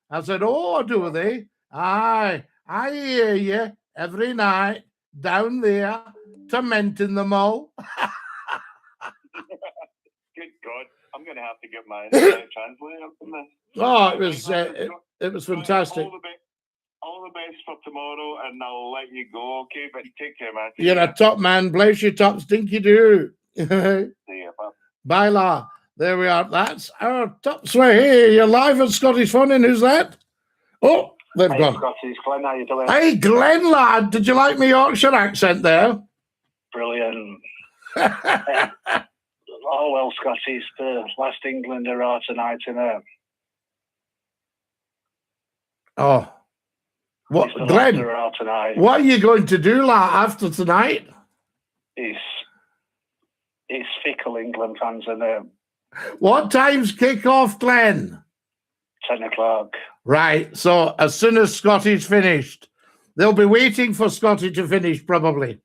I said, oh, do they? I hear you every night down there tormenting them all. Good God. I'm going to have to get my translator from this. Oh, it was fantastic. the best for tomorrow, and I'll let you go, okay? But take care, man. You're a top man. Bless you, tops. Dinky-Doo. See you, bye. Bye, la. There we are. That's our top sway. Hey, you're live at Scottish Fun. And who's that? Oh, they've gone. Scottish Glenn, how you doing? Hey, Glenn, lad. Did you like my Yorkshire accent there? Brilliant. Oh, well, Scotty's the last England are tonight, innit? Oh. What, Glenn, what are you going to do, lad, after tonight? It's fickle England fans, innit? What time's kick-off, Glenn? 10 o'clock. Right, so as soon as Scotty's finished, they'll be waiting for Scotty to finish, probably.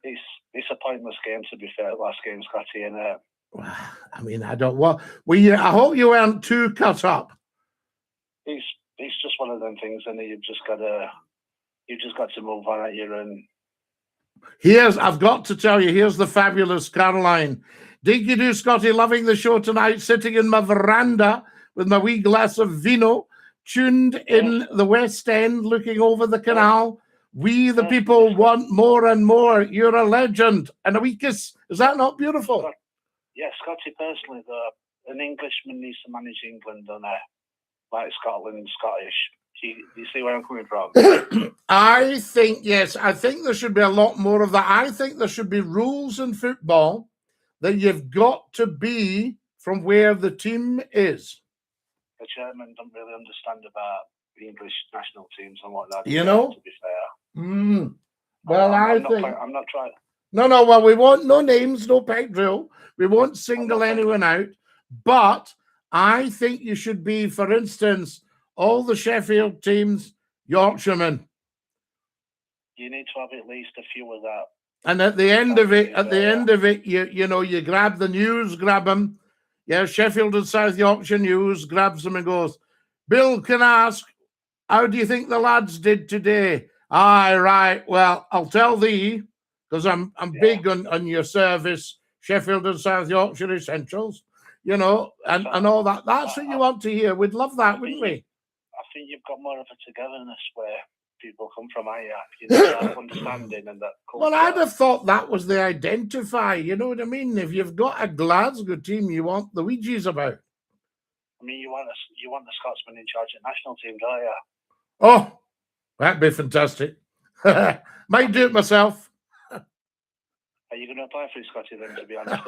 It's a pointless game, to be fair, last game, Scotty, innit? I mean, I don't want... Well, I hope you weren't too cut up. It's just one of them things, and you've just got to move on at your own. I've got to tell you, here's the fabulous Caroline. Dinky-Doo, Scotty, loving the show tonight, sitting in my veranda with my wee glass of vino, tuned in the West End, looking over the canal. We, the people, want more and more. You're a legend. And a wee kiss. Is that not beautiful? Yeah, Scotty, personally, though, an Englishman needs to manage England, don't they? Like Scotland, Scottish. Do you see where I'm coming from? I think, yes, I think there should be a lot more of that. I think there should be rules in football that you've got to be from where the team is. The chairman don't really understand about the English national teams and whatnot. You know? To be fair. Well, I'm not trying. No, well, we want no names, no peg drill. We won't single anyone out. But I think you should be, for instance, all the Sheffield teams, Yorkshiremen. You need to have at least a few of that. And at the end of it, you know, you grab the news, grab them. Yeah, Sheffield and South Yorkshire News grabs them and goes, Bill can ask, how do you think the lads did today? Aye, right. Well, I'll tell thee, because I'm big on your service, Sheffield and South Yorkshire Essentials, you know, and all that. That's what you want to hear. We'd love that, wouldn't we? I think you've got more of a togetherness where people come from, you know, that understanding and that culture. Well, I'd have thought that was the identifier, you know what I mean? If you've got a Glasgow team, you want the Ouija's about. I mean, you want the Scotsman in charge of national team, don't you? Oh, that'd be fantastic. Might do it myself. Are you going to apply for Scotty then, to be honest?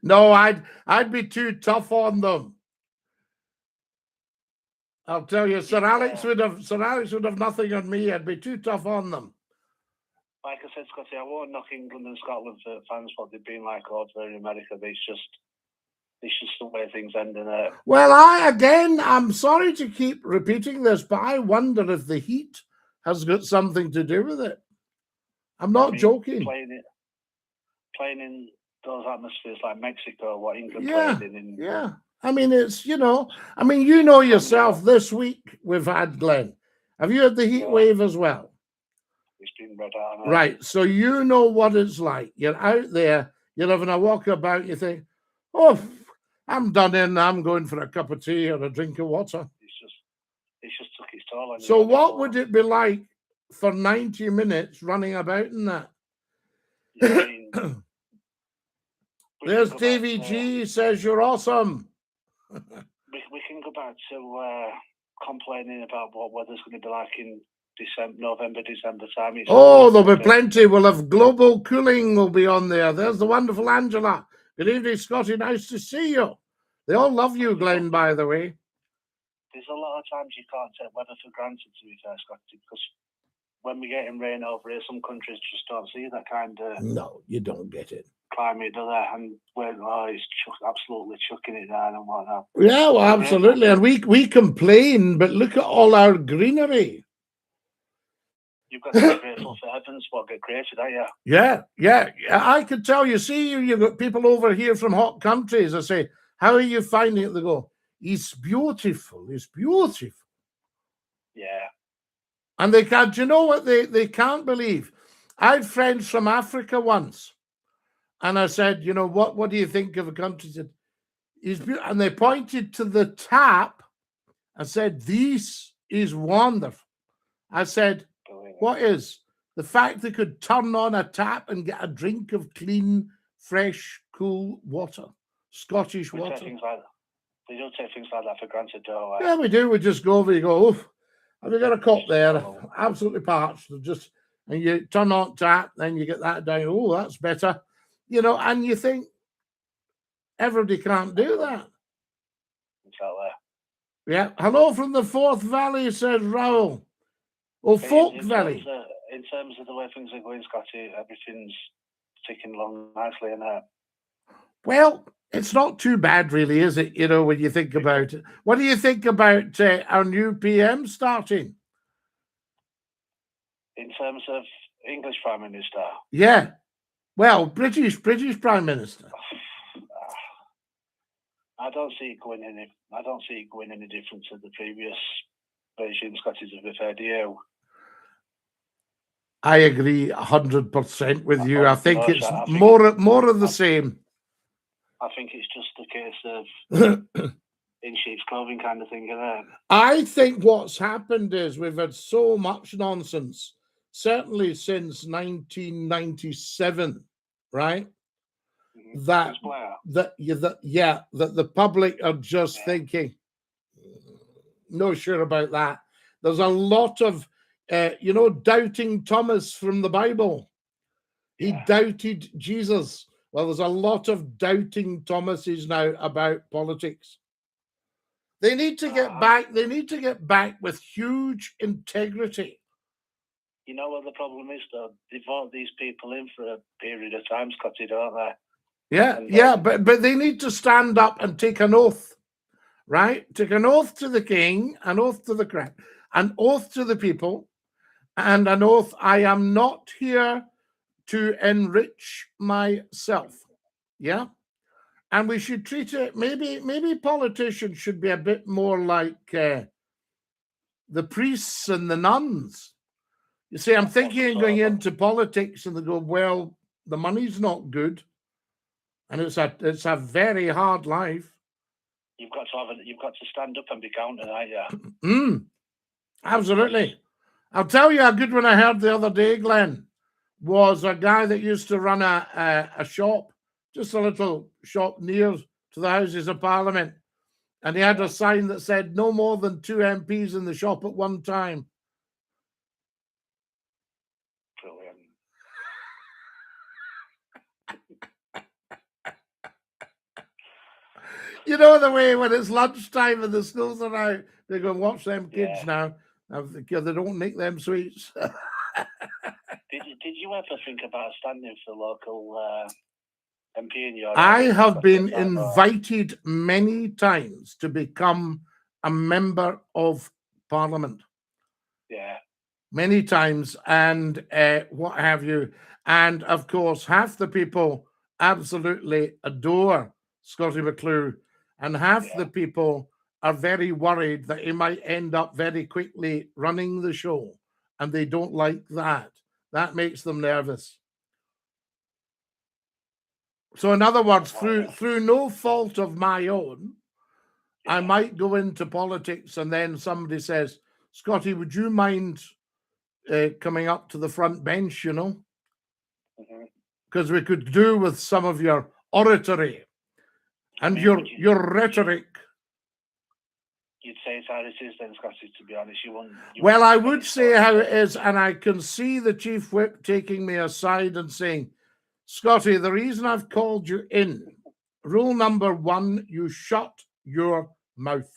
No, I'd be too tough on them. I'll tell you, Sir Alex would have nothing on me. I'd be too tough on them. Like I said, Scotty, I won't knock England and Scotland for fans what they've been like over in America. It's just the way things end in it. Well, I'm sorry to keep repeating this, but I wonder if the heat has got something to do with it. I'm not joking. Playing in those atmospheres like Mexico, what England played in. Yeah. I mean, it's, you know yourself, this week we've had, Glenn. Have you had the heat wave as well? It's been red hot. Right. So you know what it's like. You're out there, you're having a walk about, you think, oh, I'm done in, I'm going for a cup of tea or a drink of water. It's just took its toll on you. So what would it be like for 90 minutes running about in that? Yeah, There's Davy G says you're awesome. We can go back to complaining about what weather's going to be like in November, December time. There'll be plenty. We'll have global cooling will be on there. There's the wonderful Angela. Good evening, Scotty. Nice to see you. They all love you, Glenn, by the way. There's a lot of times you can't take weather for granted, to be fair, Scotty, because when we get in rain over here, some countries just don't see that kind of... No, you don't get it. Climate, do they? And it's absolutely chucking it down and whatnot. Yeah, well, absolutely. And we complain, but look at all our greenery. You've got to be grateful for heavens what get created, haven't you? Yeah. I could tell you, see, you've got people over here from hot countries. I say, how are you finding it? They go, it's beautiful. It's beautiful. Yeah. And they can't, you know what they can't believe? I had friends from Africa once. And I said, you know, what do you think of a country? Said, and they pointed to the tap and said, this He's wonderful. I said, what is? The fact they could turn on a tap and get a drink of clean, fresh, cool water. Scottish water. We don't take things like that for granted, though. Yeah, we do. We just go over, you go, oh, have you got a cup there? Absolutely parched. And you turn on tap, then you get that down. Oh, that's better. You know, and you think, everybody can't do that. Exactly. Yeah. Hello from the Forth Valley, says Raoul. Oh, Folk Valley. In terms of the way things are going, Scottie, everything's ticking along nicely in there. Well, it's not too bad, really, is it? You know, when you think about it. What do you think about our new PM starting? In terms of English Prime Minister? Yeah. Well, British Prime Minister. I don't see it going any different to the previous regime, Scottie, to be fair to you. I agree 100% with you. I think it's more of the same. I think it's just a case of in sheep's clothing kind of thing, isn't it? I think what's happened is we've had so much nonsense, certainly since 1997, right? Mm-hmm. That the public are just thinking, no sure about that. There's a lot of doubting Thomas from the Bible. He doubted Jesus. Well, there's a lot of doubting Thomases now about politics. They need to get back. They need to get back with huge integrity. You know what the problem is, though? They vote these people in for a period of time, Scottie, don't they? Yeah, but they need to stand up and take an oath, right? Take an oath to the king, an oath to the crown, an oath to the people, and an oath, I am not here to enrich myself. Yeah. And we should treat it, maybe politicians should be a bit more like the priests and the nuns. You see, I'm thinking of going into politics and they go, well, the money's not good. And it's a very hard life. You've got to stand up and be counted, aren't you? Absolutely. I'll tell you a good one I heard the other day, Glenn, was a guy that used to run a shop, just a little shop near to the Houses of Parliament. And he had a sign that said no more than 2 MPs in the shop at one time. Brilliant. You know the way when it's lunchtime and the schools are out, they go and watch them kids now. They don't make them sweets. Did you ever think about standing for local MP in your I have been invited many times to become a member of Parliament. Yeah. Many times, and what have you. And of course, half the people absolutely adore Scottie McClue, and half the people are very worried that he might end up very quickly running the show, and they don't like that. That makes them nervous. So in other words, through no fault of my own, I might go into politics and then somebody says, Scottie, would you mind coming up to the front bench, you know? Because we could do with some of your oratory and your rhetoric. You'd say it's how it is then, Scottie, to be honest. Well, I would say how it is, and I can see the Chief Whip taking me aside and saying, Scottie, the reason I've called you in, rule number 1, you shut your mouth.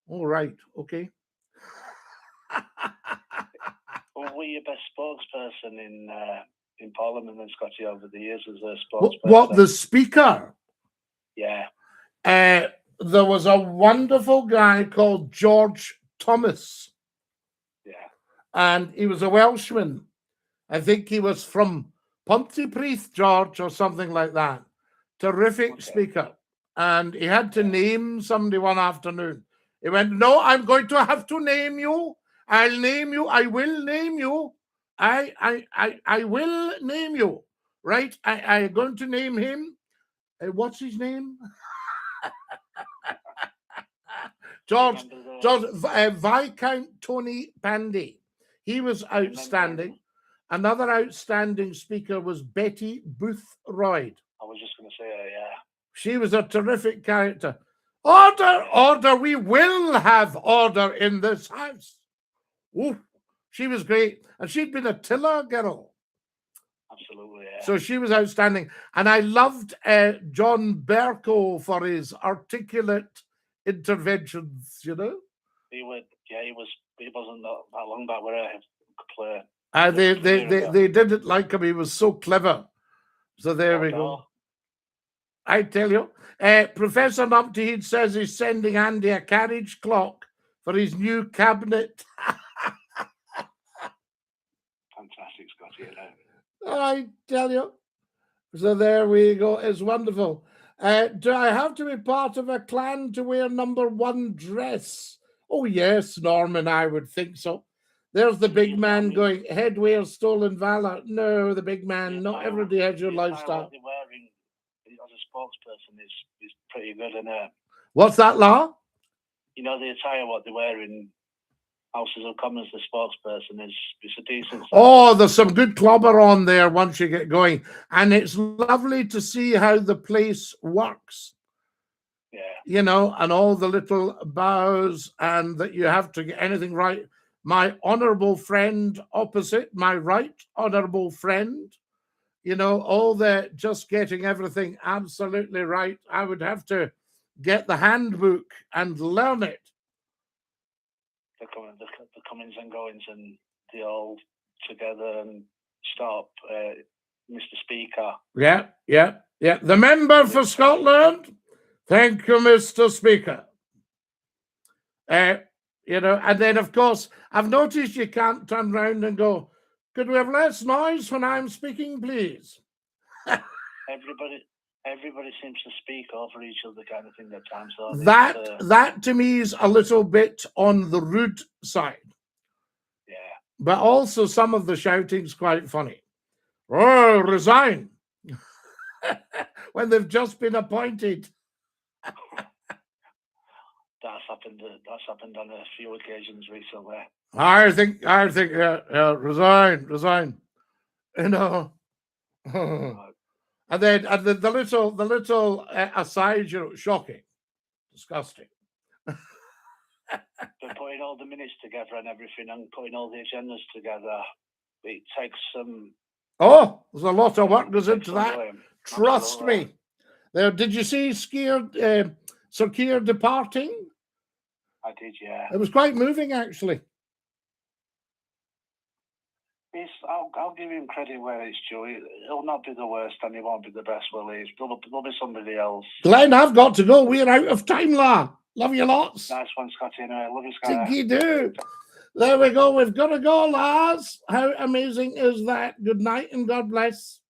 All right, okay. Well, were you best spokesperson in Parliament then, Scottie, over the years as a spokesperson? What, the Speaker? Yeah. There was a wonderful guy called George Thomas. Yeah. And he was a Welshman. I think he was from Pontypridd, George, or something like that. Terrific speaker. And he had to name somebody one afternoon. He went, no, I'm going to have to name you. I'll name you. I will name you. I will name you. Right? I'm going to name him. What's his name? George Viscount Tony Pandy. He was outstanding. Another outstanding speaker was Betty Boothroyd. I was just going to say, yeah. She was a terrific character. Order, order, we will have order in this house. Ooh, she was great. And she'd been a tiller girl. Absolutely, yeah. So she was outstanding. And I loved John Bercow for his articulate interventions, you know? He wasn't that long back where I could play. They didn't like him. He was so clever. So there we go. I tell you, Professor Numpty says he's sending Andy a carriage clock for his new cabinet. Fantastic, Scottie. I tell you. So there we go. It's wonderful. Do I have to be part of a clan to wear #1 dress? Oh, yes, Norman, I would think so. There's the big man going, head wears stolen valor. No, the big man, not everybody has your lifestyle. Wearing as a spokesperson is pretty good, isn't it? What's that, Law? You know, the attire, what they wear in Houses of Commons, the spokesperson is a decent. Oh, there's some good clobber on there once you get going. And it's lovely to see how the place works. Yeah. You know, and all the little bows, and that you have to get anything right. My honourable friend opposite, my right honourable friend, you know, all the just getting everything absolutely right. I would have to get the handbook and learn it. The comings and goings and the all together and stop, Mr. Speaker. Yeah. The member for Scotland. Thank you, Mr. Speaker. You know, and then, of course, I've noticed you can't turn round and go, could we have less noise when I'm speaking, please? Everybody seems to speak over each other, kind of thing at times. So that to me is a little bit on the rude side. Yeah. But also some of the shouting's quite funny. Oh, resign. When they've just been appointed. That's happened on a few occasions recently. I think, resign. You know. And then the little aside, you know, shocking, disgusting. But putting all the minutes together and everything, and putting all the agendas together, it takes some. Oh, there's a lot of work goes into that. Trust me. There, did you see Sir Keir departing? I did, yeah. It was quite moving, actually. I'll give him credit where it's due. He'll not be the worst, and he won't be the best, will he? There'll be somebody else. Glenn, I've got to go. We're out of time, La. Love you lots. Nice one, Scottie. Anyway, love you, Scottie. Dinky-Doo. There we go. We've got to go, Lars. How amazing is that? Good night and God bless.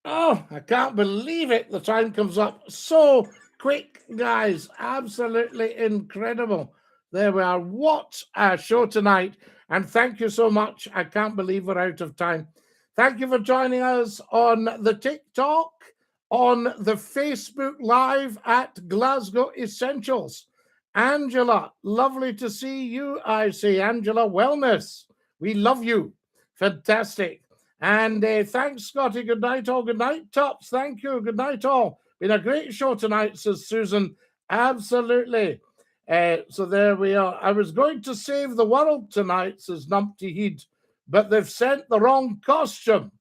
Oh, I can't believe it. The time comes up so quick, guys. Absolutely incredible. There we are. What a show tonight. And thank you so much. I can't believe we're out of time. Thank you for joining us on the TikTok, on the Facebook Live at Glasgow Essentials. Angela, lovely to see you. I say, Angela Wellness. We love you. Fantastic. And thanks, Scottie. Good night, all. Good night, Tops. Thank you. Good night, all. Been a great show tonight, says Susan. Absolutely. So there we are. I was going to save the world tonight, says Numpty Heed, but they've sent the wrong costume.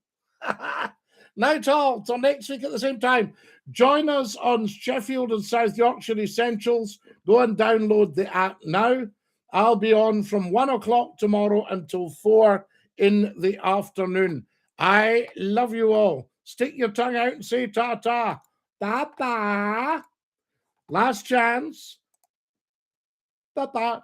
Night all. Till next week at the same time. Join us on Sheffield and South Yorkshire Essentials. Go and download the app now. I'll be on from 1 o'clock tomorrow until 4 in the afternoon. I love you all. Stick your tongue out and say ta-ta. Ta-ta. Last chance. Ta-ta.